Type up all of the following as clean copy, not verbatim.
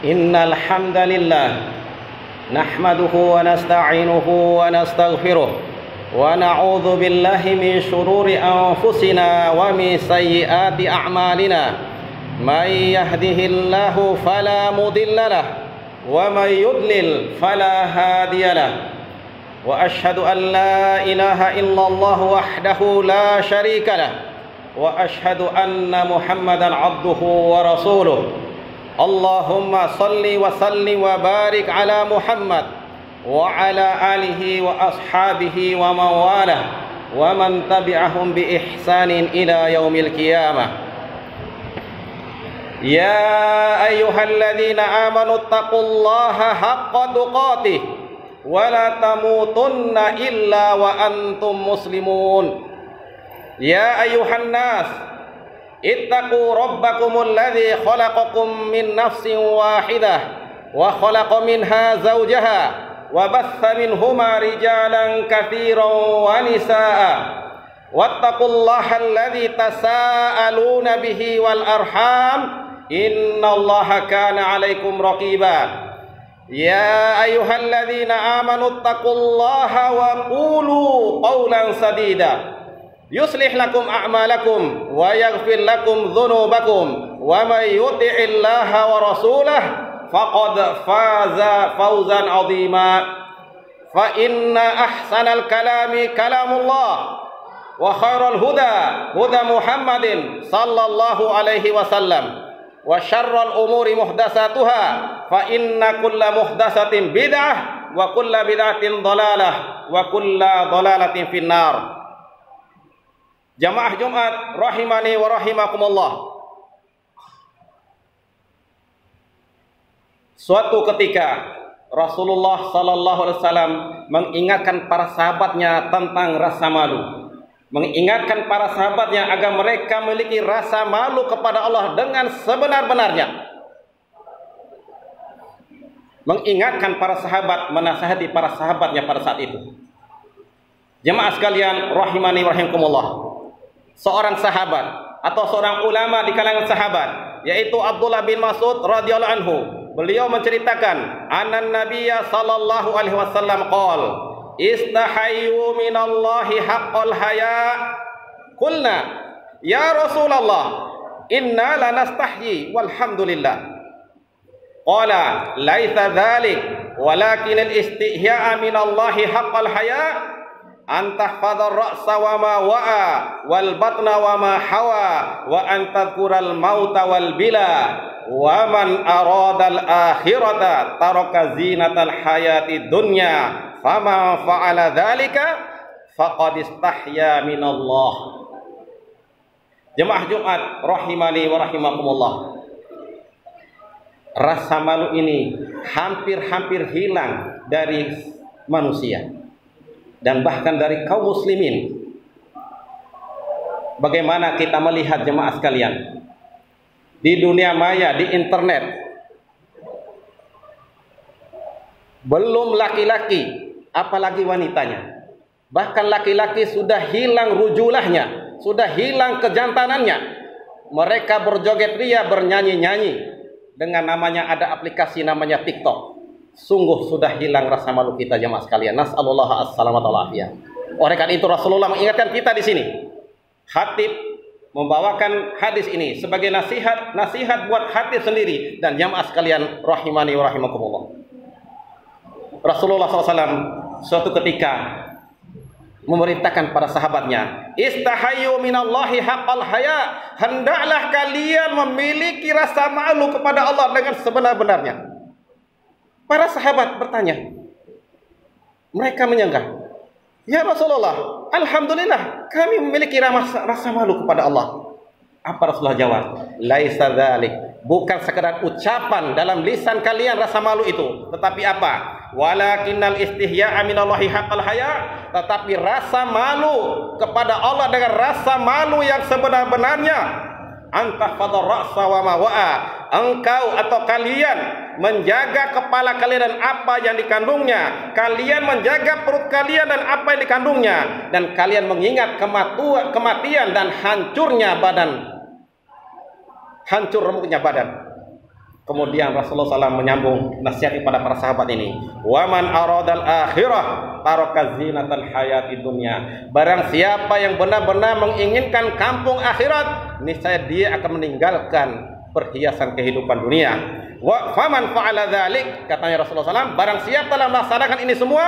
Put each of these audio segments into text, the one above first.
إن الحمد لله نحمده ونستعينه ونستغفره ونعوذ بالله من شرور أنفسنا ومن سيئات أعمالنا من يهده الله فلا مضل له ومن يضلل فلا هادي له وأشهد أن لا إله إلا الله وحده لا شريك له وأشهد أن محمدا عبده ورسوله اللهم صل وسلم وبارك على محمد وعلى آله وأصحابه ومن والاه ومن تبعهم بإحسان إلى يوم القيامة يا أيها الذين آمنوا اتقوا الله حق تقاته ولا تموتن إلا وأنتم مسلمون يا أيها الناس اتقوا ربكم الذي خلقكم من نفس واحدة وخلق منها زوجها وبث منهما رجالا كثيرا ونساء واتقوا الله الذي تساءلون به والأرحام إن الله كان عليكم رقيبا يا أيها الذين آمنوا اتقوا الله وقولوا قولا سديدا يصلح لكم أعمالكم ويغفر لكم ذنوبكم ومن يطع الله ورسوله فقد فاز فوزا عظيما فإن أحسن الكلام كلام الله وخير الهدى هدى محمد صلى الله عليه وسلم وشر الأمور محدثاتها فإن كل محدثة بدعة وكل بدعة ضلالة وكل ضلالة في النار. Jamaah Jumat rahimani wa rahimakumullah. Suatu ketika Rasulullah sallallahu alaihi wasallam mengingatkan para sahabatnya tentang rasa malu. Mengingatkan para sahabatnya agar mereka memiliki rasa malu kepada Allah dengan sebenar-benarnya. Mengingatkan para sahabat, menasihati para sahabatnya pada saat itu. Jemaah sekalian rahimani wa rahimakumullah. Seorang sahabat atau seorang ulama di kalangan sahabat yaitu Abdullah bin Mas'ud radhiyallahu anhu, beliau menceritakan anan nabiyya sallallahu alaihi wasallam qol istahayyu minallahi haqqal haya. Qulna ya Rasulullah inna lanastahyi walhamdulillah. Qala laisa dzalik walakin al-istihya'a minallahi haqqal haya an tahfadhar ra'sa wa ma wa'a wal batna wa ma hawa wa an tadhkural mauta wal bila wa man arada al akhirata taraka zinatal hayati dunya fama fa'ala dzalika faqad istahya minallah. Jemaah Jumat rahimani wa rahimakumullah. Rasa malu ini hampir-hampir hilang dari manusia dan bahkan dari kaum muslimin. Bagaimana kita melihat jemaah sekalian di dunia maya, di internet, belum laki-laki apalagi wanitanya, bahkan laki-laki sudah hilang rujulahnya, sudah hilang kejantanannya. Mereka berjoget ria, bernyanyi-nyanyi dengan namanya, ada aplikasi namanya TikTok. Sungguh sudah hilang rasa malu kita jemaah sekalian. Nas'alullah as-salamata wal afiyah. Oleh karena itu Rasulullah mengingatkan kita di sini. Khatib membawakan hadis ini sebagai nasihat buat khatib sendiri dan jemaah sekalian rahimani wa rahimakumullah. Rasulullah SAW suatu ketika memerintahkan para sahabatnya, istahayyu minallahi haqqal haya. Hendaklah kalian memiliki rasa malu kepada Allah dengan sebenar-benarnya. Para sahabat bertanya, mereka menyanggah, ya Rasulullah, alhamdulillah kami memiliki rasa malu kepada Allah. Apa Rasulullah jawab? Laisa dzalik, bukan sekedar ucapan dalam lisan kalian rasa malu itu, tetapi apa? Walakinnal istihya'a minallahi haqqal haya, tetapi rasa malu kepada Allah dengan rasa malu yang sebenar-benarnya. Antahfadhar ra'sa wa ma wa'a, engkau atau kalian menjaga kepala kalian dan apa yang dikandungnya, kalian menjaga perut kalian dan apa yang dikandungnya, dan kalian mengingat kematian dan hancurnya badan, hancur remuknya badan. Kemudian Rasulullah SAW menyambung nasihat kepada para sahabat ini. Waman aradal akhirah taraka zinatal hayati dunya. Barang siapa yang benar-benar menginginkan kampung akhirat, niscaya dia akan meninggalkan perhiasan kehidupan dunia. Wa faman fa'ala dzalik, katanya Rasulullah SAW, barang siapa telah melaksanakan ini semua,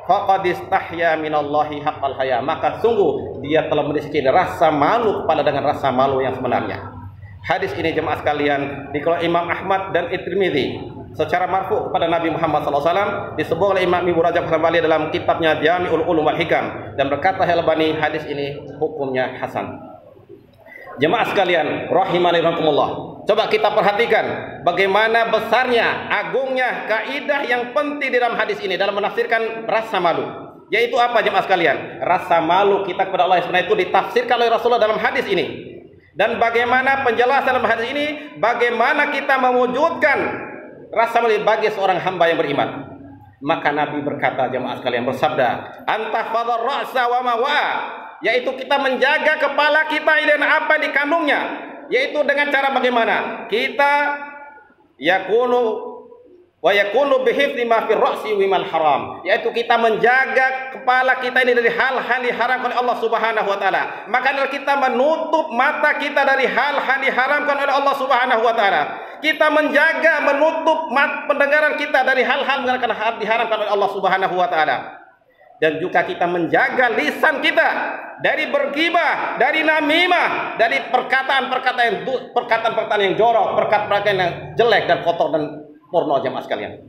faqad istahya minallahi haqqal haya, maka sungguh dia telah memiliki rasa malu kepada dengan rasa malu yang sebenarnya. Hadis ini jemaah sekalian dikeluarkan Imam Ahmad dan At-Tirmidzi secara marfu kepada Nabi Muhammad SAW, disebut oleh Imam Ibnu Rajab Hanbali dalam kitabnya Jami'ul Ulum wal Hikam, dan berkata Al-Albani hadis ini hukumnya hasan. Jemaah sekalian rahimani rahimakumullah, coba kita perhatikan bagaimana besarnya, agungnya kaidah yang penting di dalam hadis ini dalam menafsirkan rasa malu. Yaitu apa jemaah sekalian? Rasa malu kita kepada Allah sebenarnya itu ditafsirkan oleh Rasulullah dalam hadis ini. Dan bagaimana penjelasan dalam hadis ini, bagaimana kita mewujudkan rasa malu bagi seorang hamba yang beriman. Maka Nabi berkata jemaah sekalian, bersabda, antahfadhar ra'sa wa ma wa'a, yaitu kita menjaga kepala kita dan apa yang dikandungnya, yaitu dengan cara bagaimana kita yakunu bihifdzi ma fi ra'si wa mal haram, yaitu kita menjaga kepala kita ini dari hal-hal diharamkan oleh Allah Subhanahu wa taala. Maka kita menutup mata kita dari hal-hal diharamkan oleh Allah Subhanahu wa taala. Kita menjaga menutup pendengaran kita dari hal-hal yang diharamkan oleh Allah Subhanahu wa taala. Dan juga kita menjaga lisan kita dari bergibah, dari namimah, dari perkataan-perkataan yang jorok, perkataan yang jelek dan kotor dan porno jemaah sekalian.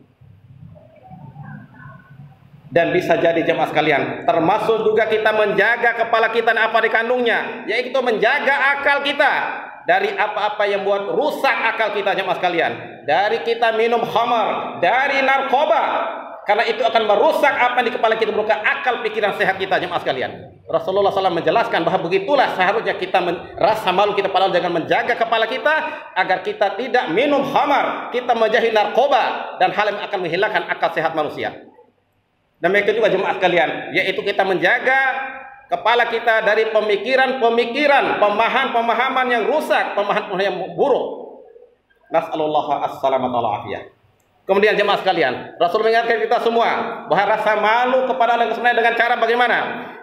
Dan bisa jadi jemaah sekalian, termasuk juga kita menjaga kepala kita dan apa dikandungnya, yaitu menjaga akal kita dari apa-apa yang buat rusak akal kita jemaah sekalian. Dari kita minum khamar, dari narkoba, karena itu akan merusak apa yang di kepala kita, merusak akal pikiran sehat kita jemaah sekalian. Rasulullah SAW menjelaskan bahwa begitulah seharusnya kita rasa malu kita padahal dengan menjaga kepala kita agar kita tidak minum khamar, kita menjauhi narkoba dan hal yang akan menghilangkan akal sehat manusia. Dan begitu juga jemaah sekalian, yaitu kita menjaga kepala kita dari pemikiran-pemikiran, pemahaman-pemahaman yang rusak, pemahaman yang buruk. Nas'alullah as-salamata wal afiyah. Kemudian jemaah sekalian, Rasul mengingatkan kita semua bahwa rasa malu kepada Allah sebenarnya dengan cara bagaimana?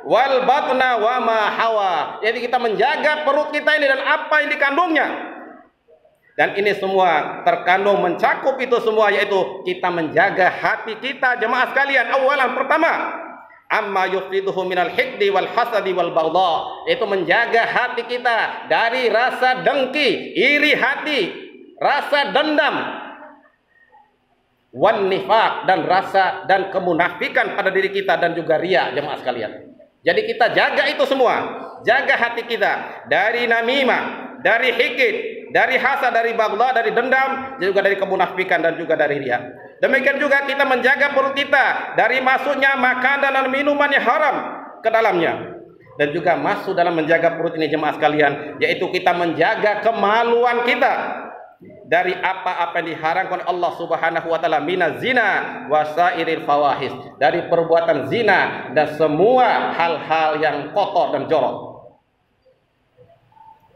Wal batna wa ma hawa. Jadi kita menjaga perut kita ini dan apa yang dikandungnya. Dan ini semua terkandung mencakup itu semua, yaitu kita menjaga hati kita jemaah sekalian. Awalan pertama, amma yufriduhu minal hikdi wal hasadi wal baghdha, yaitu menjaga hati kita dari rasa dengki, iri hati, rasa dendam, wan nifaq, dan rasa dan kemunafikan pada diri kita, dan juga riya jemaah sekalian. Jadi kita jaga itu semua, jaga hati kita dari namimah, dari hikid, dari hasad, dari baghdha, dari dendam, juga dari kemunafikan dan juga dari riya. Demikian juga kita menjaga perut kita dari masuknya makanan dan minuman yang haram ke dalamnya. Dan juga masuk dalam menjaga perut ini jemaah sekalian, yaitu kita menjaga kemaluan kita dari apa-apa yang diharamkan oleh Allah Subhanahu wa taala, minaz zina wasairil fawahis, dari perbuatan zina dan semua hal-hal yang kotor dan jorok.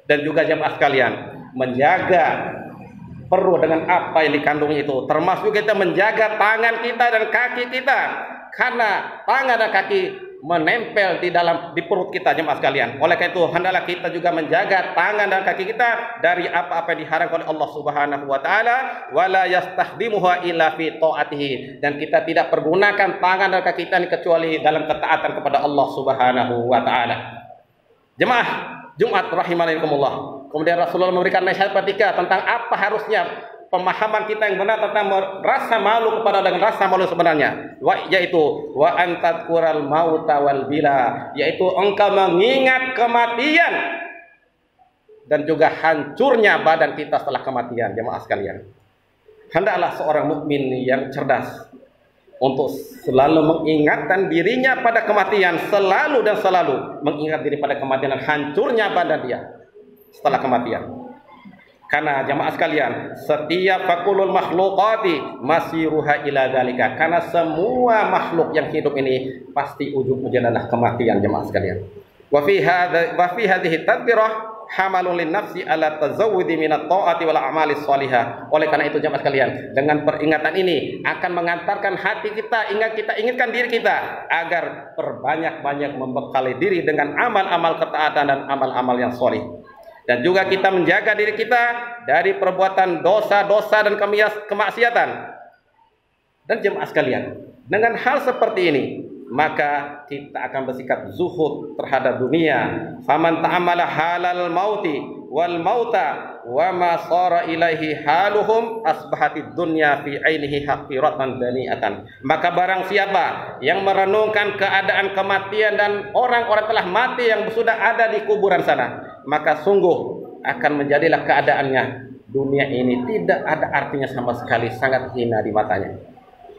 Dan juga jemaah sekalian, menjaga perlu dengan apa yang dikandungnya itu, termasuk kita menjaga tangan kita dan kaki kita, karena tangan dan kaki menempel di perut kita jemaah sekalian. Oleh karena itu hendaklah kita juga menjaga tangan dan kaki kita dari apa-apa yang diharamkan oleh Allah Subhanahu wa taala, wala yastakhdimuha illa fi taatihi, dan kita tidak pergunakan tangan dan kaki kita kecuali dalam ketaatan kepada Allah Subhanahu wa taala. Jemaah Jumat rahimanikumullah. Kemudian Rasulullah memberikan nasihat ketiga tentang apa harusnya pemahaman kita yang benar tentang rasa malu kepada dengan rasa malu sebenarnya, yaitu wa antadkural mauta wal bila, yaitu engkau mengingat kematian dan juga hancurnya badan kita setelah kematian. Jemaah sekalian, hendaklah seorang mukmin yang cerdas untuk selalu mengingatkan dirinya pada kematian, selalu dan selalu mengingat diri pada kematian dan hancurnya badan dia setelah kematian. Karena jamaah sekalian, setiap fakulul makhlukati masiruha ila dzalika, karena semua makhluk yang hidup ini pasti ujung-ujungnya adalah kematian jamaah sekalian. Wa fi hadhihi tadbirah hamalun lin nafsi ala tazawwudi minat ta'ati wal a'malis shalihah. Oleh karena itu jemaah sekalian, dengan peringatan ini akan mengantarkan hati kita, kita ingatkan diri kita agar berbanyak-banyak membekali diri dengan amal-amal ketaatan dan amal-amal yang shalih. Dan juga kita menjaga diri kita dari perbuatan dosa-dosa dan kemaksiatan. Dan jemaah sekalian, dengan hal seperti ini, maka kita akan bersikap zuhud terhadap dunia. Faman ta'amala halal mauti wal mauta wa ma sara ilaihi haluhum asbahatid dunya fi ainihi haqiratan dani'atan. Maka barang siapa yang merenungkan keadaan kematian dan orang-orang telah mati yang sudah ada di kuburan sana, maka sungguh akan menjadilah keadaannya dunia ini tidak ada artinya sama sekali, sangat hina di matanya.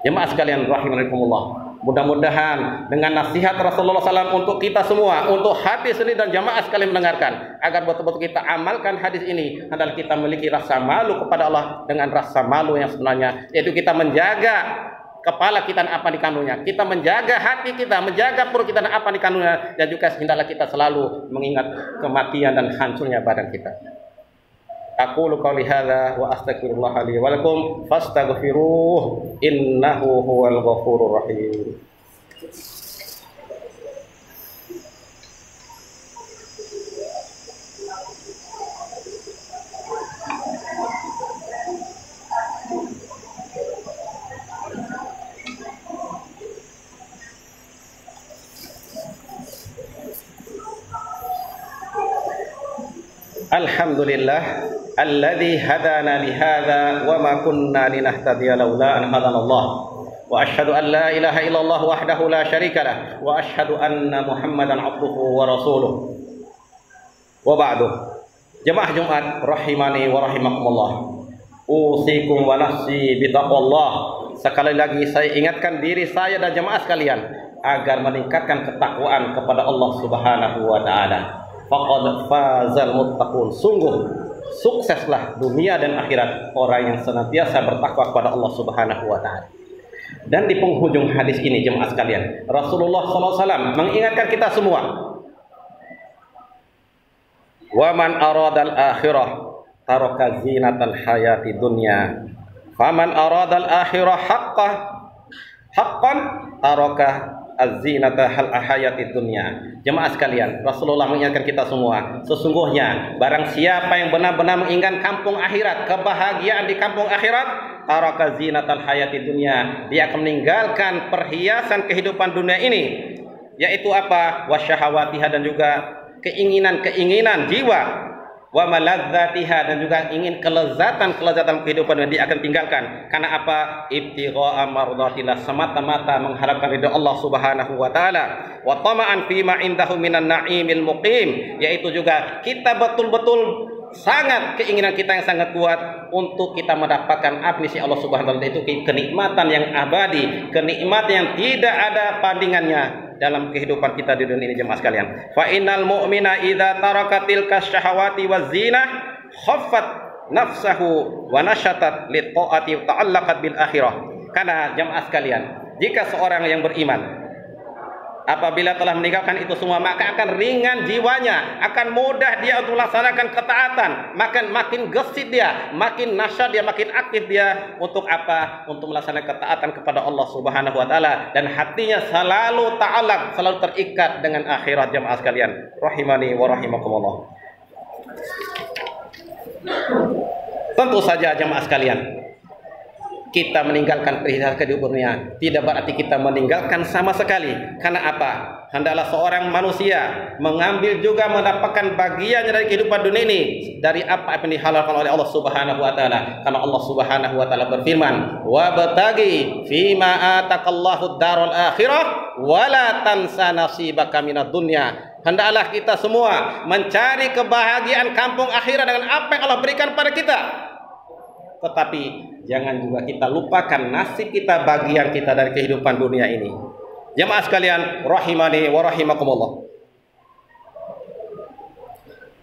Jemaah sekalian rahimakumullah, mudah-mudahan dengan nasihat Rasulullah SAW untuk kita semua, untuk hati sendiri dan jamaah sekalian mendengarkan, agar betul-betul kita amalkan hadis ini, adalah kita memiliki rasa malu kepada Allah dengan rasa malu yang sebenarnya, yaitu kita menjaga kepala kita dan apa di kandungnya, kita menjaga hati kita, menjaga perut kita dan apa di kandungnya, dan juga hendaklah kita selalu mengingat kematian dan hancurnya badan kita. Aqulu qouli hadza wa astaghfirullah li wa lakum fastaghfiruh innahu huwal ghafurur rahim. Alhamdulillah alladzi hadana li hadza wa ma kunna linahtadiya laula an hadana Allah. Wa asyhadu an la ilaha illallah wahdahu la syarika lah wa asyhadu anna Muhammadan abduhu wa rasuluh. Wa ba'du. Jemaah Jumat rahimani wa rahimakumullah. Usikum wa nafsi bi taqwallah. Sekali lagi saya ingatkan diri saya dan jemaah sekalian agar meningkatkan ketakwaan kepada Allah Subhanahu wa taala. Faqad fazal muttaqun. Sungguh sukseslah dunia dan akhirat orang yang senantiasa bertakwa kepada Allah Subhanahu wa taala. Dan di penghujung hadis ini jemaah sekalian, Rasulullah SAW mengingatkan kita semua, wa man aradal akhirah taraka zinatal hayati dunya, faman aradal akhirah haqqan taraka az-zinata hal hayati dunya. Jemaah sekalian, Rasulullah mengingatkan kita semua, sesungguhnya barang siapa yang benar-benar menginginkan kampung akhirat, kebahagiaan di kampung akhirat, taraka zinatal hayati dunya, dia akan meninggalkan perhiasan kehidupan dunia ini, yaitu apa? Wasyahawatiha, dan juga keinginan-keinginan jiwa, wa maladzatiha, dan juga ingin kelezatan kehidupan yang dia akan tinggalkan. Karena apa? Ibtigha'a mardatillah, semata-mata mengharapkan ridha Allah Subhanahu wa taala. Wa tama'an fima indahu minan na'imil muqim, yaitu juga kita betul-betul sangat keinginan kita yang sangat kuat untuk kita mendapatkan apresiasi Allah Subhanahu wa taala, itu kenikmatan yang abadi, kenikmatan yang tidak ada pandingannya dalam kehidupan kita di dunia ini jemaah sekalian. Fa innal mu'mina idza taraka tilka syahawati wazinah khaffat nafsahu wa nashatat li ta'ati ta'allaqat bil akhirah. Karena jemaah sekalian, jika seorang yang beriman apabila telah meninggalkan itu semua, maka akan ringan jiwanya, akan mudah dia untuk melaksanakan ketaatan, makin gesit dia, makin nasyad dia, makin aktif dia untuk apa? Untuk melaksanakan ketaatan kepada Allah Subhanahu wa taala, dan hatinya selalu ta'allaq, selalu terikat dengan akhirat jemaah sekalian rahimani wa rahimakumullah. Tentu saja jemaah sekalian, kita meninggalkan perhiasan kehidupan dunia tidak berarti kita meninggalkan sama sekali. Karena apa? Hendaklah seorang manusia mengambil juga mendapatkan bagiannya dari kehidupan dunia ini, dari apa yang dihalalkan oleh Allah Subhanahu wa taala. Karena Allah Subhanahu wa taala berfirman, "Wa batagi fima ataqallahu ad-darul akhirah wa la tansa nasibaka minad dunya." Hendaklah kita semua mencari kebahagiaan kampung akhirat dengan apa yang Allah berikan pada kita. Tetapi jangan juga kita lupakan nasib kita, bagian kita dari kehidupan dunia ini. Jemaah sekalian rahimani wa rahimakumullah.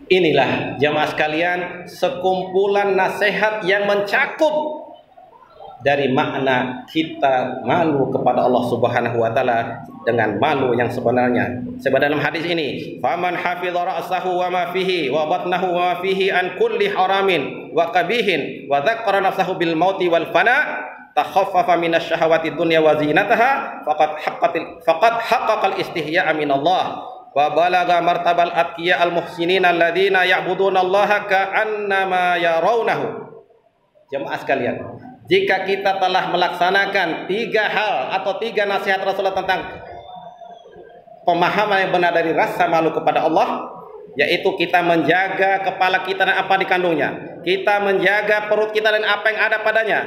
Inilah jemaah sekalian sekumpulan nasihat yang mencakup dari makna kita malu kepada Allah Subhanahu wa taala dengan malu yang sebenarnya. Sebab dalam hadis ini, faman hafidha ra'sahu wa ma fihi wa batnahu wa ma fihi an kulli haramin wa qabihin wa dzakkara nafsahu bil mauti wal fana takhaffafa minasy syahawati dunya wa zinataha faqad haqqaqal istihya'a min Allah wa balagha martabal atqiya al muhsinin alladziina ya'buduna Allah ka'annama yarawnahu. Jemaah sekalian, jika kita telah melaksanakan 3 hal atau 3 nasihat Rasulullah tentang pemahaman yang benar dari rasa malu kepada Allah, yaitu kita menjaga kepala kita dan apa dikandungnya, kita menjaga perut kita dan apa yang ada padanya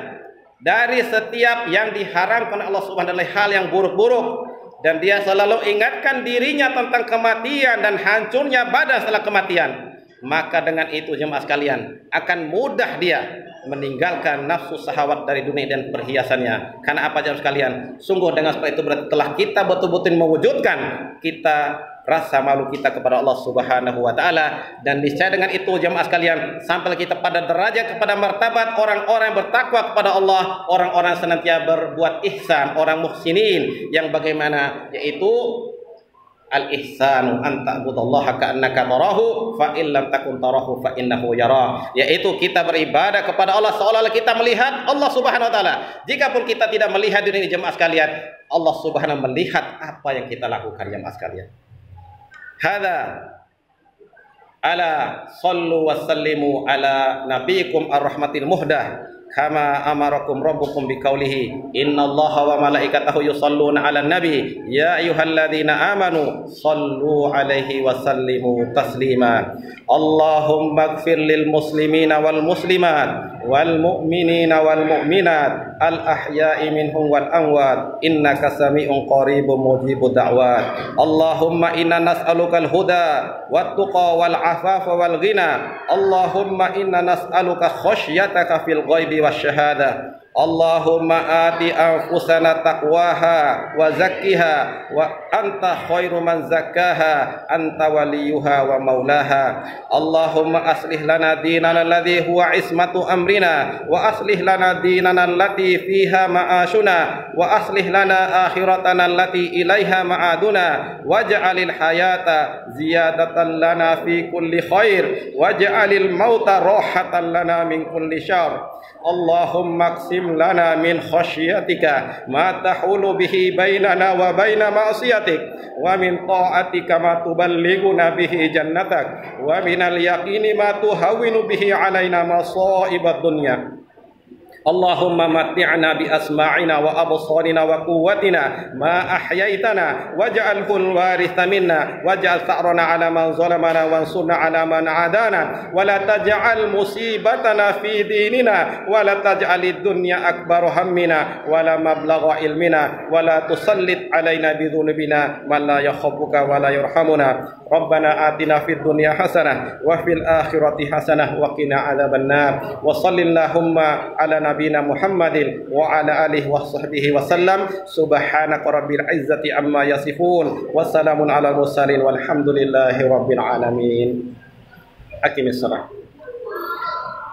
dari setiap yang diharamkan Allah Subhanahu wa taala, hal yang buruk-buruk, dan dia selalu ingatkan dirinya tentang kematian dan hancurnya badan setelah kematian. Maka dengan itu jemaah sekalian, akan mudah dia meninggalkan nafsu syahwat dari dunia dan perhiasannya. Karena apa jemaah sekalian? Sungguh dengan seperti itu berarti telah kita betul-betul mewujudkan kita rasa malu kita kepada Allah Subhanahu wa taala, dan niscaya dengan itu jemaah sekalian sampai kita pada derajat kepada martabat orang-orang yang bertakwa kepada Allah, orang-orang senantiasa berbuat ihsan, orang muhsinin yang bagaimana, yaitu al-ihsanu an ta'budallaha ka'annaka tarahu fa in lam takun tarahu fa innahu yara, yaitu kita beribadah kepada Allah seolah-olah kita melihat Allah Subhanahu wa taala. Jikapun kita tidak melihat dunia ini jemaah sekalian, Allah Subhanahu melihat apa yang kita lakukan jemaah sekalian. Hadza ala sallu wa sallimu ala nabiyikum ar-rahmatil muhdah kama amarakum rabbukum biqaulihi innallaha wa malaikatahu yusholluna 'alan nabi ya ayyuhalladzina amanu shallu 'alaihi wa sallimu taslima. Allahumma ighfir lil muslimina wal muslimat wal mu'minina wal mu'minat al ahya'i minhum wal amwat innaka sami'un qaribun mujibud da'wat. Allahumma inna nas'aluka al huda wat tuqa wal afafa wal ghina. Allahumma inna nas'aluka khasyataka fil ghaibi wasyahada. Allahumma ati anfusana taqwaha wa zakkiha wa anta khairu man zakkaha anta waliyuha wa maulaha. Allahumma aslih lana dinana alladhi huwa ismatu amrina wa aslih lana dinana allati fiha ma'ashuna wa aslih lana akhiratana allati ilaiha ma'aduna waj'alil hayata ziyadatan lana fi kulli khair waj'alil mauta rahatan lana min kulli syarr. Allahumma qsim lana min khasyatika ma tahulu bihi bainana wa baina ma'siyatik wa min ta'atika ma tuballighuna bihi jannatak wa minal yaqini ma tuhawwinu bihi alaina masa'ibad dunya. Allahumma matti'na bi asma'ina wa absarina wa quwwatina ma ahyaitana waj'alhu al-waritha minna waj'al tha'rana 'ala man zalamana wansurna 'ala man 'adana wa la taj'al musibatana fi dinina wa la taj'alid dunya akbar hammina wa la mablagha ilmina wa la tusallit 'alaina bi dhunubina man la yakhafuka wa la yarhamuna. Rabbana atina fid dunya hasanah wa fil akhirati hasanah wa qina 'adzabannar. Wa shallillahumma 'ala nabiyina Muhammadin wa ala alihi wa sahbihi wa sallam. Subhanaka rabbil izzati amma yasifun wa salamun alal mursalin walhamdulillahi rabbil alamin. Aqimis salat.